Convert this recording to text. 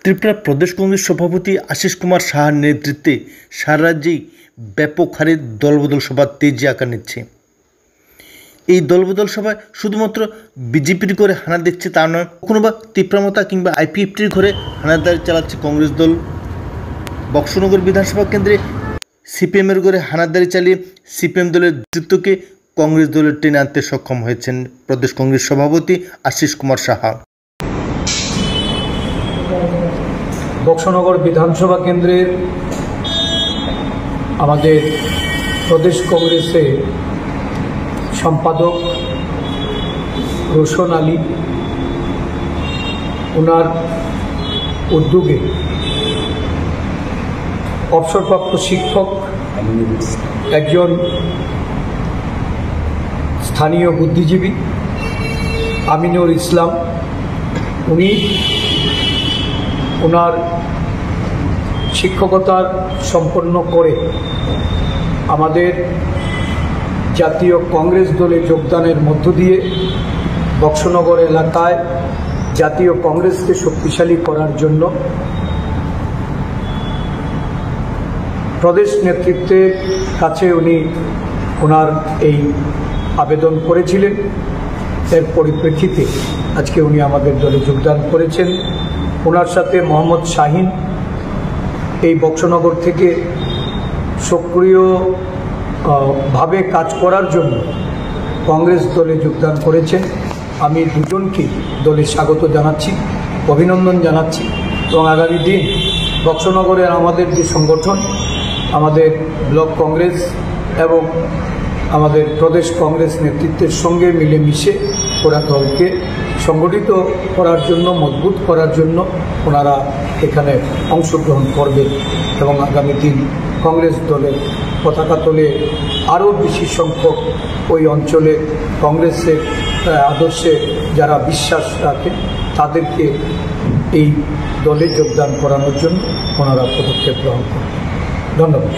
ত্রিপুরা প্রদেশ কংগ্রেস সভাপতি আশিস কুমার সাহার নেতৃত্বে সারা রাজ্যেই ব্যাপক হারে দলবদল সভা তেজি আকার নিচ্ছে। এই দলবদল সভায় শুধুমাত্র বিজেপির ঘরে হানা দিচ্ছে তা নয়, কখনো বা তীব্রমতা কিংবা আইপিএফটির ঘরে হানাদারি চালাচ্ছে কংগ্রেস দল। বক্সনগর বিধানসভা কেন্দ্রে সিপিএমের ঘরে হানাদারি চালিয়ে সিপিএম দলের নেতৃত্বকে কংগ্রেস দলের টেনে আনতে সক্ষম হয়েছেন প্রদেশ কংগ্রেস সভাপতি আশিস কুমার সাহা। বক্সনগর বিধানসভা কেন্দ্রের আমাদের প্রদেশ কংগ্রেসের সম্পাদক রোশন আলী, ওনার উদ্যোগে অবসরপ্রাপ্ত শিক্ষক, একজন স্থানীয় বুদ্ধিজীবী আমিনুর ইসলাম, উনি ওনার শিক্ষকতার সম্পন্ন করে আমাদের জাতীয় কংগ্রেস দলে যোগদানের মধ্য দিয়ে বক্সনগর এলাকায় জাতীয় কংগ্রেসকে শক্তিশালী করার জন্য প্রদেশ নেতৃত্বের কাছে উনি ওনার এই আবেদন করেছিলেন। এর পরিপ্রেক্ষিতে আজকে উনি আমাদের দলে যোগদান করেছেন। ওনার সাথে মোহাম্মদ শাহিন এই বক্সনগর থেকে সক্রিয়ভাবে কাজ করার জন্য কংগ্রেস দলে যোগদান করেছেন। আমি দুজনকে দলে স্বাগত জানাচ্ছি, অভিনন্দন জানাচ্ছি এবং আগামী দিন বক্সনগরের আমাদের যে সংগঠন, আমাদের ব্লক কংগ্রেস এবং আমাদের প্রদেশ কংগ্রেস নেতৃত্বের সঙ্গে মিলেমিশে ওরা দলকে সংগঠিত করার জন্য, মজবুত করার জন্য ওনারা এখানে অংশগ্রহণ করবেন এবং আগামী দিন কংগ্রেস দলের পতাকা তোলে আরও বেশি সংখ্যক ওই অঞ্চলে কংগ্রেসের আদর্শে যারা বিশ্বাস রাখে তাদেরকে এই দলে যোগদান করানোর জন্য ওনারা পদক্ষেপ গ্রহণ করবেন। ধন্যবাদ।